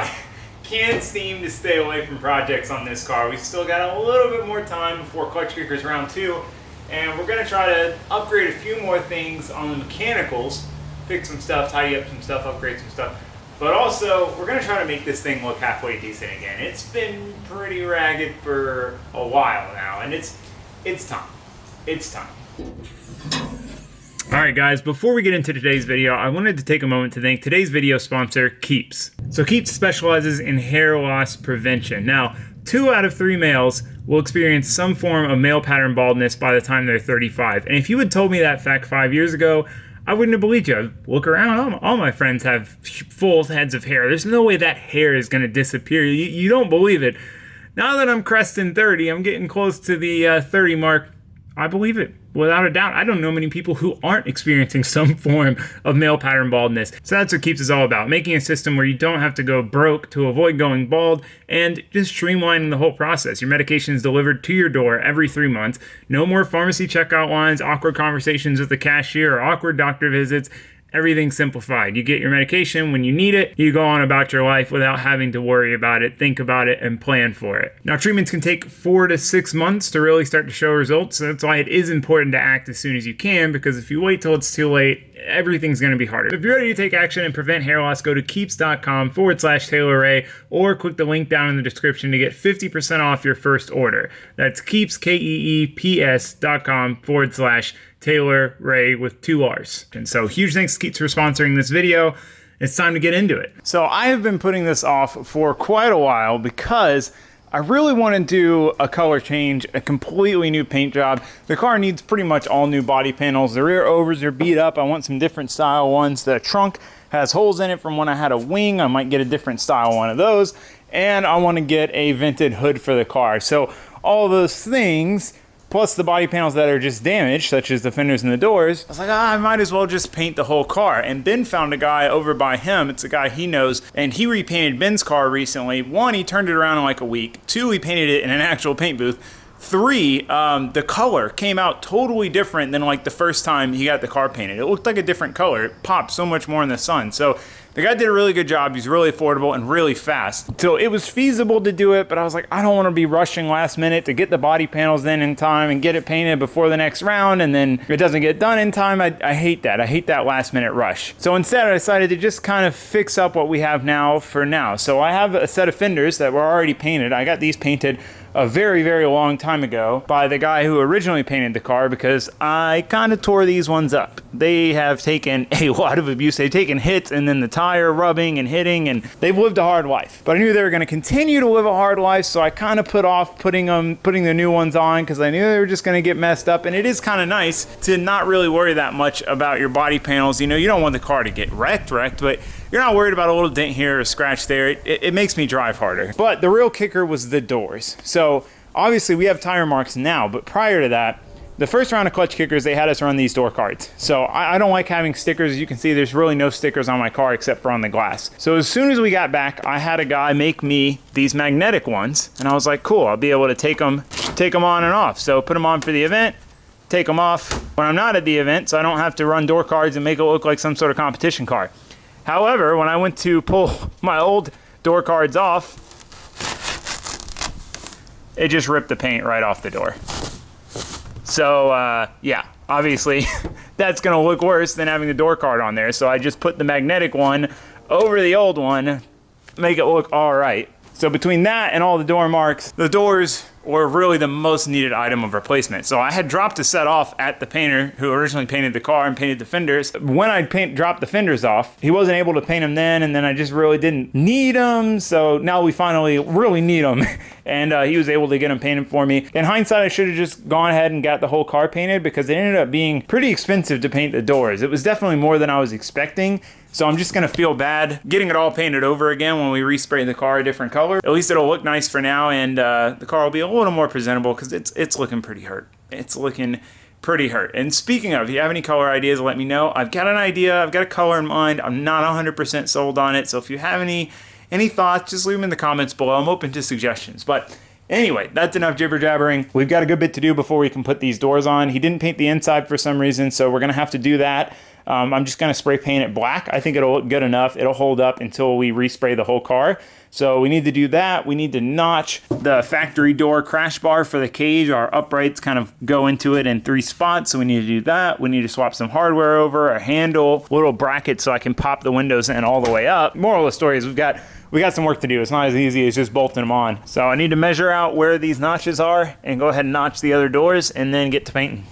God. Can't seem to stay away from projects on this car. We still got a little bit more time before clutch kickers round 2, and we're gonna try to upgrade a few more things on the mechanicals, fix some stuff, tidy up some stuff, upgrade some stuff. But also, we're gonna try to make this thing look halfway decent again. It's been pretty ragged for a while now, and it's time. It's time. Alright guys, before we get into today's video, I wanted to take a moment to thank today's video sponsor, Keeps. So Keeps specializes in hair loss prevention. Now, 2 out of 3 males will experience some form of male pattern baldness by the time they're 35. And if you had told me that fact 5 years ago, I wouldn't have believed you. Look around, all my friends have full heads of hair. There's no way that hair is going to disappear. You don't believe it. Now that I'm cresting 30, I'm getting close to the 30 mark, I believe it. Without a doubt, I don't know many people who aren't experiencing some form of male pattern baldness. So that's what Keeps is all about, making a system where you don't have to go broke to avoid going bald and just streamlining the whole process. Your medication is delivered to your door every 3 months. No more pharmacy checkout lines, awkward conversations with the cashier, or awkward doctor visits. Everything's simplified. You get your medication when you need it. You go on about your life without having to worry about it, think about it, and plan for it. Now, treatments can take 4 to 6 months to really start to show results. So that's why it is important to act as soon as you can, because if you wait till it's too late, everything's going to be harder. If you're ready to take action and prevent hair loss, go to keeps.com/TaylorRay or click the link down in the description to get 50% off your first order. That's Keeps, KEEPS.com/Taylor Ray with 2 R's. And so huge thanks to Keeps for sponsoring this video. It's time to get into it. So I have been putting this off for quite a while because I really want to do a color change, a completely new paint job. The car needs pretty much all new body panels. The rear overs are beat up. I want some different style ones. The trunk has holes in it from when I had a wing. I might get a different style one of those. And I want to get a vented hood for the car. So all those things, plus the body panels that are just damaged, such as the fenders and the doors, I was like, I might as well just paint the whole car. And Ben found a guy over by him, it's a guy he knows, and he repainted Ben's car recently. 1, he turned it around in like a week. 2, he painted it in an actual paint booth. 3, the color came out totally different than like the first time he got the car painted. It looked like a different color. It popped so much more in the sun. So the guy did a really good job. He's really affordable and really fast. So it was feasible to do it, but I was like, I don't want to be rushing last minute to get the body panels in time and get it painted before the next round, and then it doesn't get done in time. I hate that. I hate that last minute rush. So instead I decided to just kind of fix up what we have now for now. So I have a set of fenders that were already painted. I got these painted a very, very long time ago by the guy who originally painted the car, because I kind of tore these ones up. They have taken a lot of abuse. They've taken hits and then the tire rubbing and hitting, and they've lived a hard life. But I knew they were going to continue to live a hard life, so I kind of put off putting the new ones on because I knew they were just going to get messed up. And it is kind of nice to not really worry that much about your body panels. You know, you don't want the car to get wrecked, but you're not worried about a little dent here or a scratch there. It makes me drive harder. But the real kicker was the doors. So obviously we have tire marks now, but prior to that, the first round of clutch kickers, they had us run these door cards. So I don't like having stickers. As you can see, there's really no stickers on my car except for on the glass. So as soon as we got back, I had a guy make me these magnetic ones, and I was like, cool, I'll be able to take them on and off. So put them on for the event, take them off when I'm not at the event, so I don't have to run door cards and make it look like some sort of competition car. However, when I went to pull my old door cards off, it just ripped the paint right off the door. So, yeah, obviously that's going to look worse than having the door card on there. So I just put the magnetic one over the old one, make it look all right. So between that and all the door marks, the doors were really the most needed item of replacement. So I had dropped a set off at the painter who originally painted the car and painted the fenders. When I dropped the fenders off, he wasn't able to paint them then, and then I just really didn't need them. So now we finally really need them. And he was able to get them painted for me. In hindsight, I should have just gone ahead and got the whole car painted, because it ended up being pretty expensive to paint the doors. It was definitely more than I was expecting. So I'm just gonna feel bad getting it all painted over again when we respray the car a different color. At least it'll look nice for now, and the car will be a little more presentable, because it's looking pretty hurt. It's looking pretty hurt. And speaking of, if you have any color ideas, let me know. I've got an idea, I've got a color in mind. I'm not 100% sold on it, so if you have any thoughts, just leave them in the comments below. I'm open to suggestions. But anyway, that's enough jibber jabbering. We've got a good bit to do before we can put these doors on. He didn't paint the inside for some reason, so we're gonna have to do that. I'm just gonna spray paint it black. I think it'll look good enough. It'll hold up until we respray the whole car. So we need to do that. We need to notch the factory door crash bar for the cage. Our uprights kind of go into it in 3 spots, so we need to do that. We need to swap some hardware over, a handle, little bracket so I can pop the windows in all the way up. Moral of the story is we got some work to do. It's not as easy as just bolting them on. So I need to measure out where these notches are and go ahead and notch the other doors and then get to painting.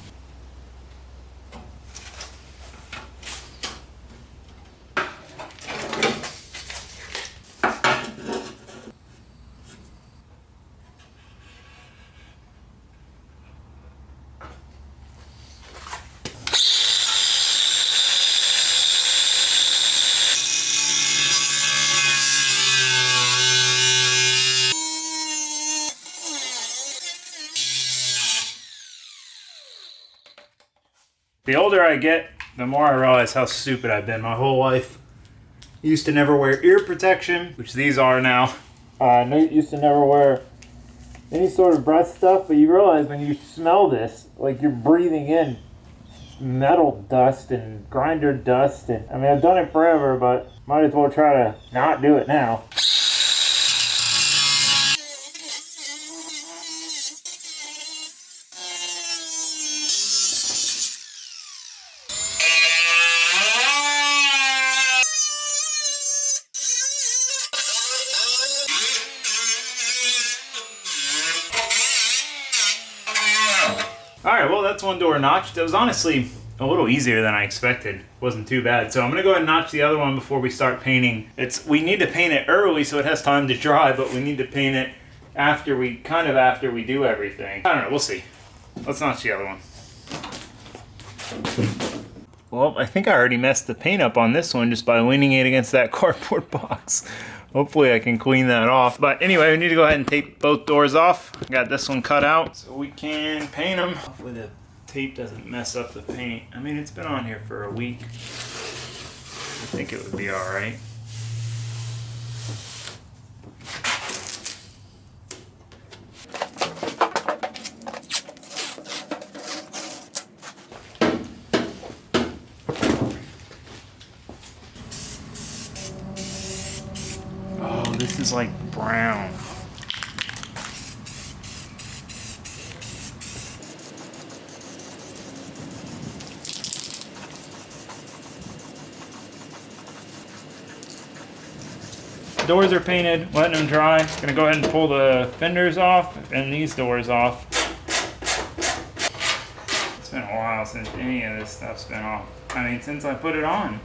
The older I get, the more I realize how stupid I've been my whole life. Used to never wear ear protection, which these are now. Used to never wear any sort of breath stuff, but you realize when you smell this, like you're breathing in metal dust and grinder dust. And I mean, I've done it forever, but might as well try to not do it now. Alright, well that's one door notched. It was honestly a little easier than I expected. Wasn't too bad. So I'm gonna go ahead and notch the other one before we start painting. We need to paint it early so it has time to dry, but we need to paint it after we do everything. I don't know, we'll see. Let's notch the other one. Well, I think I already messed the paint up on this one just by leaning it against that cardboard box. Hopefully I can clean that off. But anyway, we need to go ahead and tape both doors off. Got this one cut out so we can paint them. Hopefully the tape doesn't mess up the paint. I mean, it's been on here for a week. I think it would be all right. This is like brown. Doors are painted, letting them dry. Gonna go ahead and pull the fenders off and these doors off. It's been a while since any of this stuff's been off. I mean, since I put it on.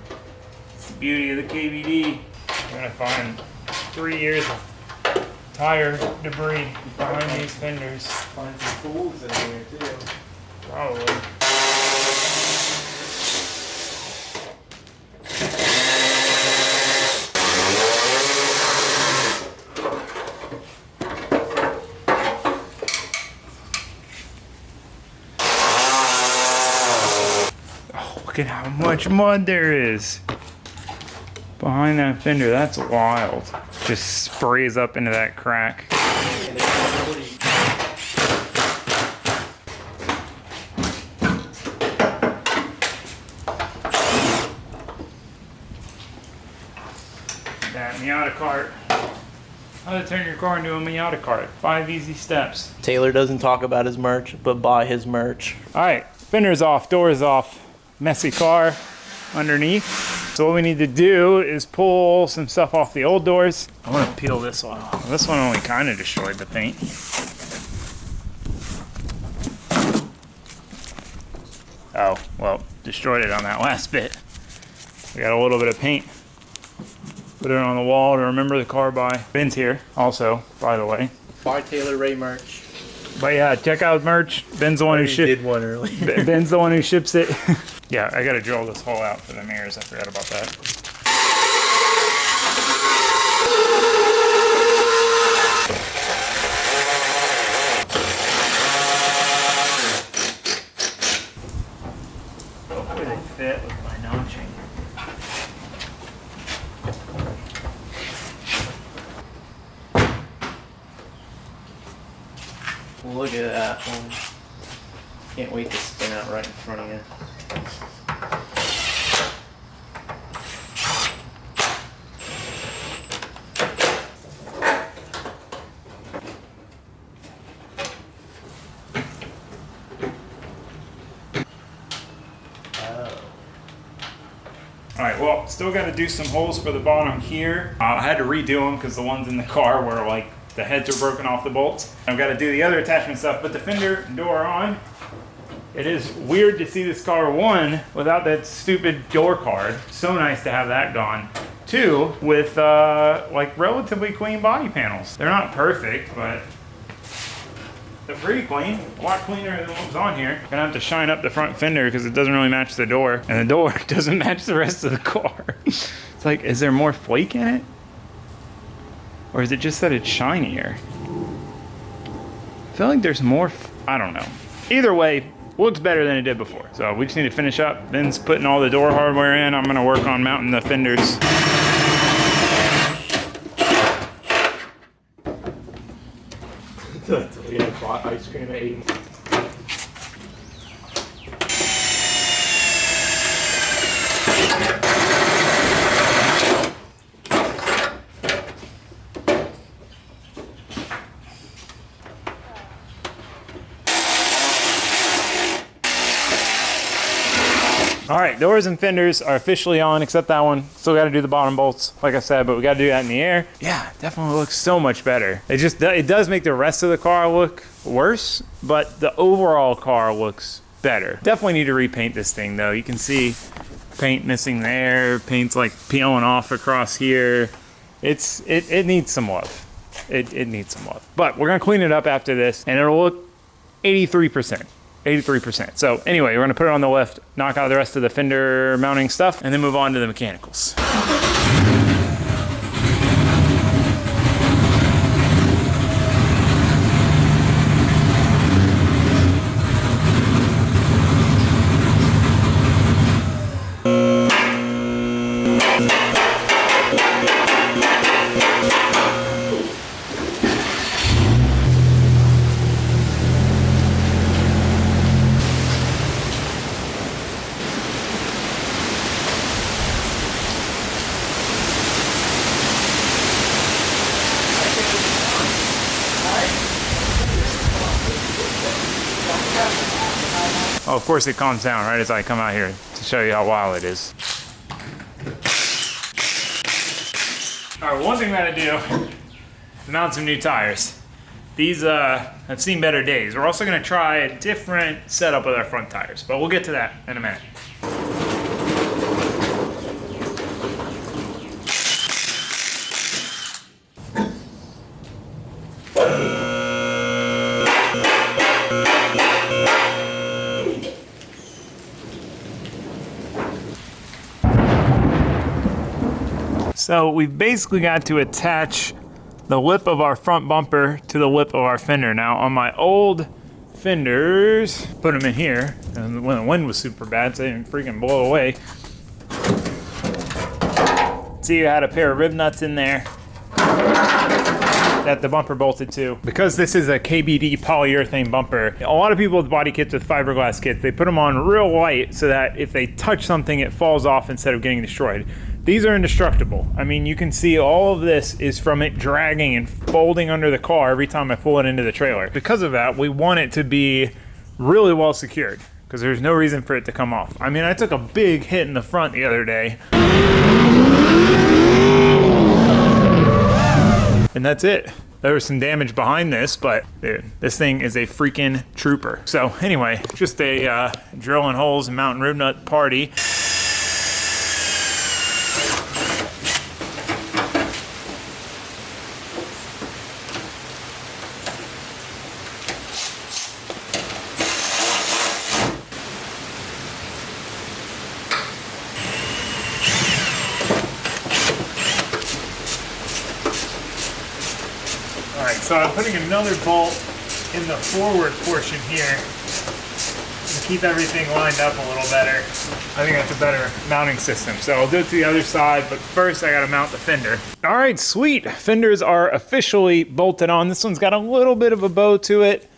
It's the beauty of the KVD. We're gonna find 3 years of tire debris behind these fenders. Find some tools in here too. Probably. Oh, look at how much mud there is behind that fender. That's wild. Just sprays up into that crack. That Miata cart. How to turn your car into a Miata cart. 5 easy steps. Taylor doesn't talk about his merch, but buy his merch. Alright, fenders off, doors off. Messy car underneath. So what we need to do is pull some stuff off the old doors. I want to peel this off. This one only kind of destroyed the paint. Oh, well, destroyed it on that last bit. We got a little bit of paint. Put it on the wall to remember the car by. Ben's here also, by the way. Buy Taylor Ray merch. But yeah, check out merch. Ben's the one who ships. Did one earlier. Ben's the one who ships it. Yeah, I gotta drill this hole out for the mirrors. I forgot about that. Hopefully they fit with my notching. Look at that one. Can't wait to spin out right in front of you. right, well, still got to do some holes for the bottom here. I had to redo them because the ones in the car were like, the heads are broken off the bolts. I've got to do the other attachment stuff, but the fender door on. It is weird to see this car, one, without that stupid door card. So nice to have that gone. Two, with like relatively clean body panels. They're not perfect, but they're pretty clean. A lot cleaner than what was on here. Gonna have to shine up the front fender because it doesn't really match the door. And the door doesn't match the rest of the car. It's like, is there more flake in it? Or is it just that it's shinier? I feel like there's more, I don't know. Either way, looks better than it did before. So we just need to finish up. Ben's putting all the door hardware in. I'm gonna work on mounting the fenders. We had bought ice cream at 8. All right, doors and fenders are officially on, except that one. Still got to do the bottom bolts, like I said, but we got to do that in the air. Yeah, definitely looks so much better. It does make the rest of the car look worse, but the overall car looks better. Definitely need to repaint this thing though. You can see paint missing there, paint's like peeling off across here. It needs some love. It needs some love. But we're gonna clean it up after this, and it'll look 83%. 83%. So anyway, we're gonna put it on the lift, knock out the rest of the fender mounting stuff, and then move on to the mechanicals. Oh, of course it calms down right as I come out here to show you how wild it is. All right, one thing we gotta do is mount some new tires. These have seen better days. We're also gonna try a different setup with our front tires, but we'll get to that in a minute. So we've basically got to attach the lip of our front bumper to the lip of our fender. Now on my old fenders, put them in here, and when the wind was super bad, so they didn't freaking blow away. See, you had a pair of rib nuts in there that the bumper bolted to. Because this is a KBD polyurethane bumper, a lot of people with body kits with fiberglass kits, they put them on real light so that if they touch something, it falls off instead of getting destroyed. These are indestructible. I mean, you can see all of this is from it dragging and folding under the car every time I pull it into the trailer. Because of that, we want it to be really well secured because there's no reason for it to come off. I mean, I took a big hit in the front the other day. And that's it. There was some damage behind this, but dude, this thing is a freaking trooper. So anyway, just a drilling holes and mountain rib nut party. So I'm putting another bolt in the forward portion here to keep everything lined up a little better. I think that's a better mounting system. So I'll do it to the other side, but first I gotta mount the fender. All right, sweet. Fenders are officially bolted on. This one's got a little bit of a bow to it.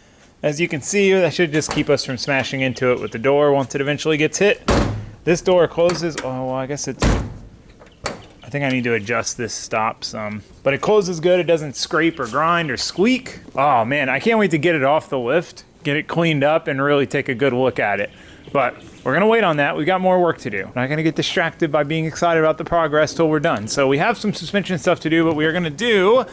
As you can see, that should just keep us from smashing into it with the door once it eventually gets hit. This door closes, oh, well, I guess it's, I think I need to adjust this stop some. But it closes good, it doesn't scrape or grind or squeak. Oh man, I can't wait to get it off the lift, get it cleaned up and really take a good look at it. But we're gonna wait on that. We got more work to do. Not gonna get distracted by being excited about the progress till we're done. So we have some suspension stuff to do, but we are gonna do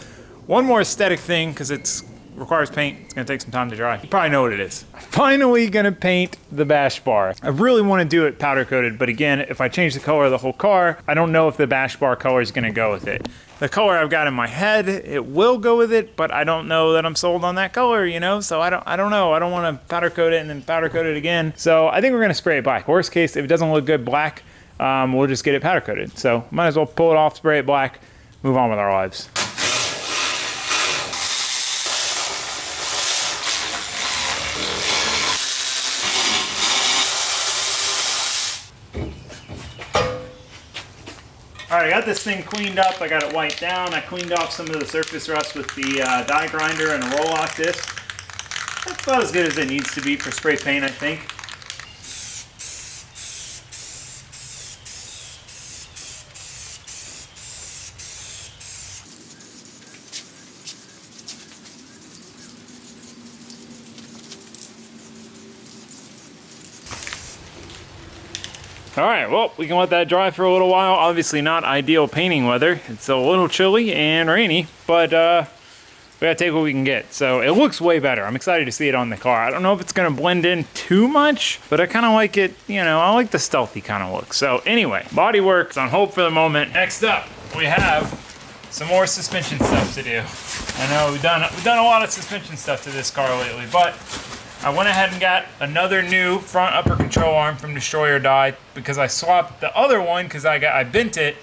one more aesthetic thing because it's requires paint. It's gonna take some time to dry. You probably know what it is. Finally gonna paint the bash bar. I really wanna do it powder coated, but again, if I change the color of the whole car, I don't know if the bash bar color is gonna go with it. The color I've got in my head, it will go with it, but I don't know that I'm sold on that color, you know? So I don't know. I don't wanna powder coat it and then powder coat it again. So I think we're gonna spray it black. Worst case, if it doesn't look good black, we'll just get it powder coated. So might as well pull it off, spray it black, move on with our lives. All right, I got this thing cleaned up. I got it wiped down. I cleaned off some of the surface rust with the die grinder and a roll-off disc. That's about as good as it needs to be for spray paint, I think. All right, well, we can let that dry for a little while. Obviously not ideal painting weather. It's a little chilly and rainy, but we gotta take what we can get. So it looks way better. I'm excited to see it on the car. I don't know if it's gonna blend in too much, but I kinda like it, you know, I like the stealthy kind of look. So anyway, body work's on hold for the moment. Next up, we have some more suspension stuff to do. I know we've done a lot of suspension stuff to this car lately, but I went ahead and got another new front upper control arm from Destroyer Die because I swapped the other one because I bent it,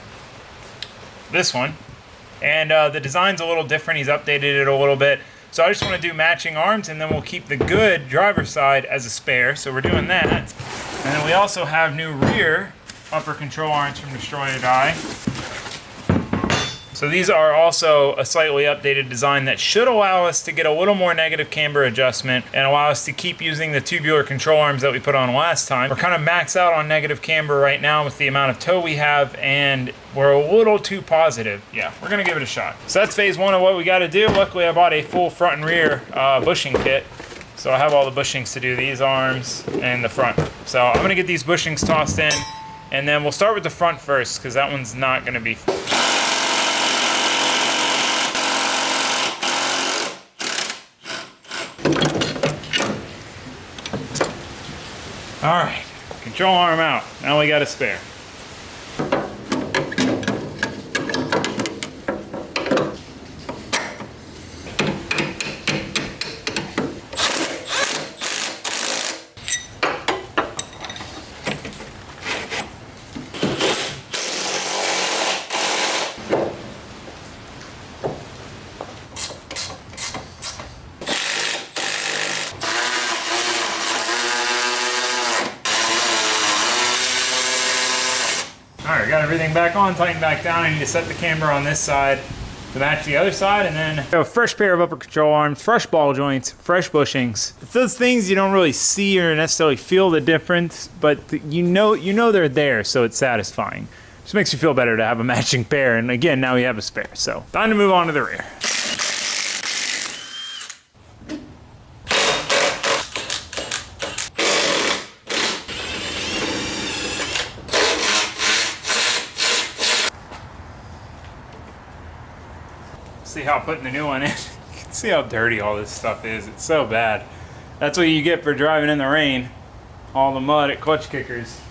this one, and the design's a little different. He's updated it a little bit. So I just want to do matching arms, and then we'll keep the good driver's side as a spare. So we're doing that. And then we also have new rear upper control arms from Destroyer Die. So these are also a slightly updated design that should allow us to get a little more negative camber adjustment and allow us to keep using the tubular control arms that we put on last time. We're kind of maxed out on negative camber right now with the amount of toe we have, and we're a little too positive. Yeah, we're gonna give it a shot. So that's phase one of what we gotta do. Luckily I bought a full front and rear bushing kit. So I have all the bushings to do these arms and the front. So I'm gonna get these bushings tossed in, and then we'll start with the front first because that one's not gonna be all right, control arm out. Now we got a spare. Alright, got everything back on, tightened back down. I need to set the camber on this side to match the other side, and then a fresh pair of upper control arms, fresh ball joints, fresh bushings. It's those things you don't really see or necessarily feel the difference, but you know they're there, so it's satisfying. Just makes you feel better to have a matching pair, and again, now we have a spare. So time to move on to the rear. See how putting the new one in. You can see how dirty all this stuff is. It's so bad. That's what you get for driving in the rain. All the mud at clutch kickers.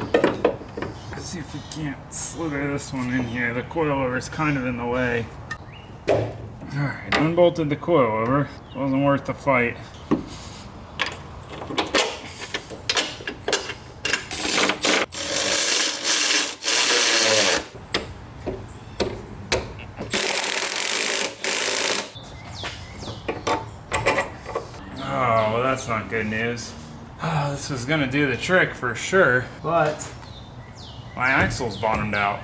Let's see if we can't slither this one in here. The coilover is kind of in the way. Alright, unbolted the coilover. Wasn't worth the fight. Oh, well, that's not good news. Oh, this was gonna do the trick for sure, but my axle's bottomed out.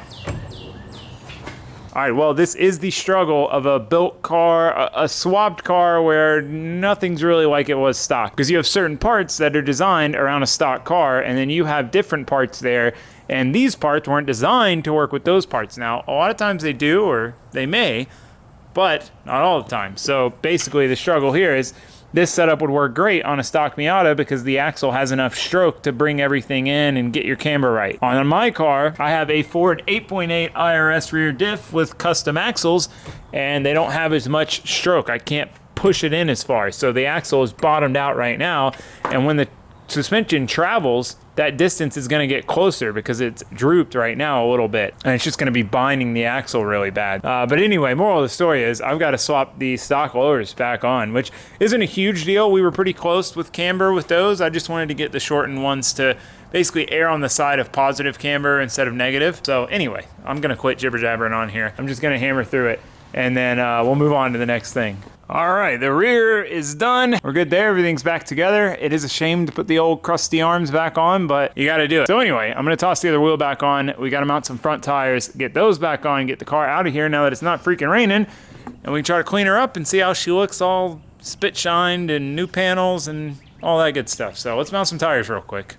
All right, well, this is the struggle of a built car, a swapped car where nothing's really like it was stock. Because you have certain parts that are designed around a stock car, and then you have different parts there, and these parts weren't designed to work with those parts. Now, a lot of times they do, or they may, but not all the time. So basically the struggle here is This setup would work great on a stock Miata because the axle has enough stroke to bring everything in and get your camber right. On my car, I have a Ford 8.8 IRS rear diff with custom axles, and they don't have as much stroke. I can't push it in as far. So the axle is bottomed out right now, and when the suspension travels, that distance is going to get closer because it's drooped right now a little bit, and it's just going to be binding the axle really bad. But anyway, moral of the story is I've got to swap the stock lowers back on, which isn't a huge deal. We were pretty close with camber with those. I just wanted to get the shortened ones to basically err on the side of positive camber instead of negative. So anyway, I'm going to quit jibber jabbering on here. I'm just going to hammer through it, and then we'll move on to the next thing. All right, the rear is done. We're good there, everything's back together. It is a shame to put the old crusty arms back on, but you gotta do it. So anyway, I'm gonna toss the other wheel back on. We gotta mount some front tires, get those back on, get the car out of here now that it's not freaking raining, and we can try to clean her up and see how she looks, all spit shined and new panels and all that good stuff. So let's mount some tires real quick.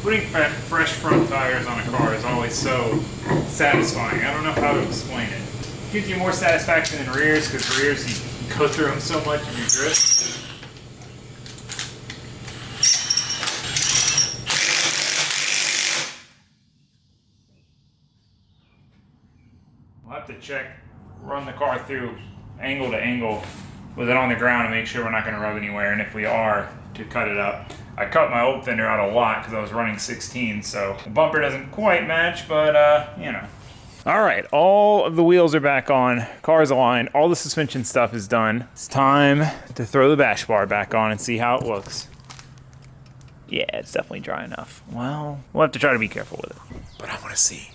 Putting fresh front tires on a car is always so satisfying. I don't know how to explain it. It gives you more satisfaction than rears, because rears, you go through them so much and you drift. We'll have to check, run the car through angle to angle with it on the ground to make sure we're not going to rub anywhere, and if we are, to cut it up. I cut my old fender out a lot because I was running 16, so the bumper doesn't quite match, but you know. All right, all of the wheels are back on, car's aligned, all the suspension stuff is done. It's time to throw the bash bar back on and see how it looks. Yeah, it's definitely dry enough. Well, we'll have to try to be careful with it, but I want to see.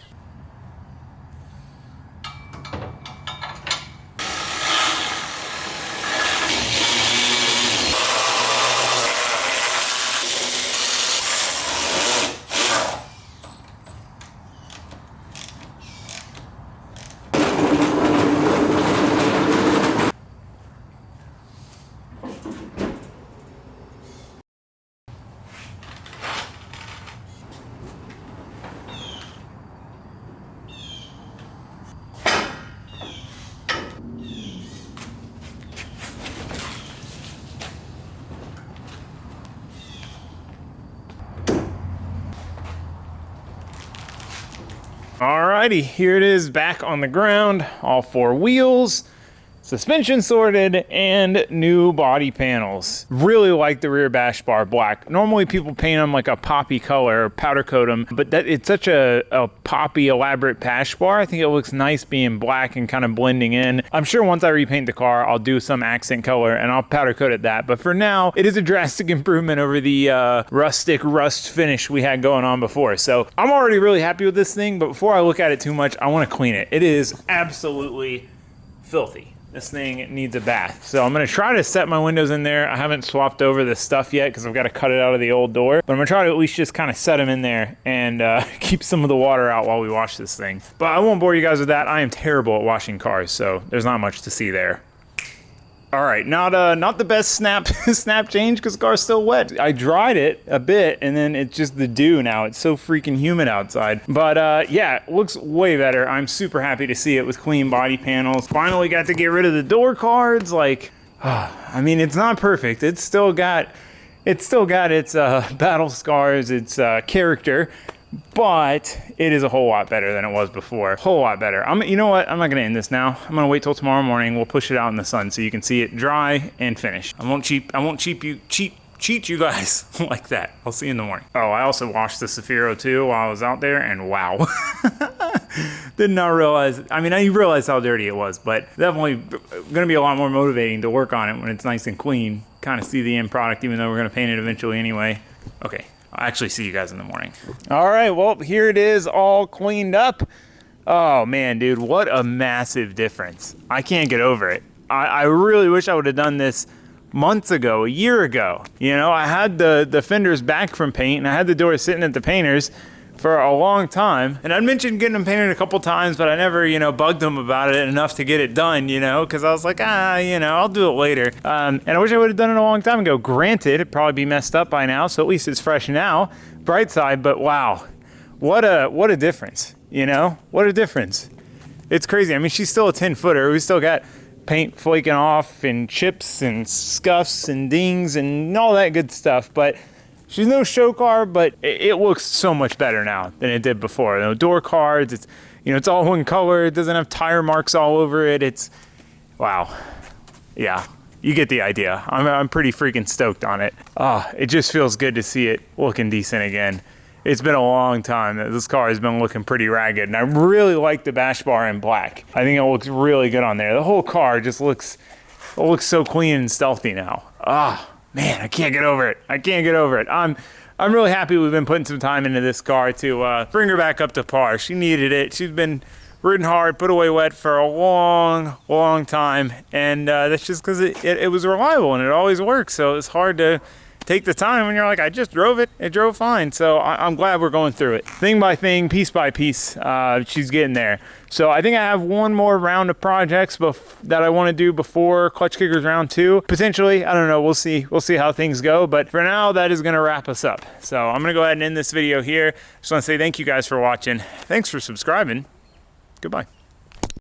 Alrighty, here it is back on the ground, all four wheels, suspension sorted, and new body panels. Really like the rear bash bar black. Normally people paint them like a poppy color or powder coat them, but it's such a poppy elaborate bash bar. I think it looks nice being black and kind of blending in. I'm sure once I repaint the car, I'll do some accent color and I'll powder coat it that. But for now, it is a drastic improvement over the rustic rust finish we had going on before. So I'm already really happy with this thing, but before I look at it too much, I want to clean it. It is absolutely filthy. This thing needs a bath. So I'm gonna try to set my windows in there. I haven't swapped over this stuff yet because I've got to cut it out of the old door. But I'm gonna try to at least just kind of set them in there and keep some of the water out while we wash this thing. But I won't bore you guys with that. I am terrible at washing cars, so there's not much to see there. All right, not the best snap change because the car's still wet. I dried it a bit and then it's just the dew now. It's so freaking humid outside. But yeah, it looks way better. I'm super happy to see it with clean body panels. Finally got to get rid of the door cards. Like, I mean, it's not perfect. It's still got its battle scars, its character. But it is a whole lot better than it was before. Whole lot better. You know what? I'm not gonna end this now. I'm gonna wait till tomorrow morning. We'll push it out in the sun so you can see it dry and finished. I won't cheat cheat you guys like that. I'll see you in the morning. Oh, I also washed the Safiro too while I was out there, and wow. Did not realize, I mean, I realized how dirty it was, but definitely gonna be a lot more motivating to work on it when it's nice and clean. Kind of see the end product, even though we're gonna paint it eventually anyway. Okay, I'll actually see you guys in the morning. All right, well, here it is all cleaned up. Oh man, dude, what a massive difference. I can't get over it. I really wish I would have done this months ago, a year ago. You know, I had the fenders back from paint, and I had the doors sitting at the painters for a long time. And I'd mentioned getting them painted a couple times, but I never, you know, bugged them about it enough to get it done, you know, because I was like, you know, I'll do it later. And I wish I would have done it a long time ago. Granted, it'd probably be messed up by now, so at least it's fresh now, bright side, but wow, what a difference, you know? What a difference. It's crazy. I mean, she's still a 10-footer. We still got paint flaking off and chips and scuffs and dings and all that good stuff, but she's no show car, but it looks so much better now than it did before. No door cards, it's, you know, it's all one color, it doesn't have tire marks all over it. It's, wow. Yeah, you get the idea. I'm pretty freaking stoked on it. It just feels good to see it looking decent again. It's been a long time that this car has been looking pretty ragged, and I really like the bash bar in black. I think it looks really good on there. The whole car just looks so clean and stealthy now. Man, I can't get over it. I can't get over it. I'm really happy we've been putting some time into this car to bring her back up to par. She needed it. She's been ridden hard, put away wet for a long time, and that's just because it was reliable and it always works. So it's hard to take the time when you're like, I just drove it. It drove fine. So I'm glad we're going through it. Thing by thing, piece by piece, she's getting there. So I think I have one more round of projects that I want to do before Clutch Kickers round 2. Potentially, I don't know. We'll see. We'll see how things go. But for now, that is going to wrap us up. So I'm going to go ahead and end this video here. Just want to say thank you guys for watching. Thanks for subscribing. Goodbye.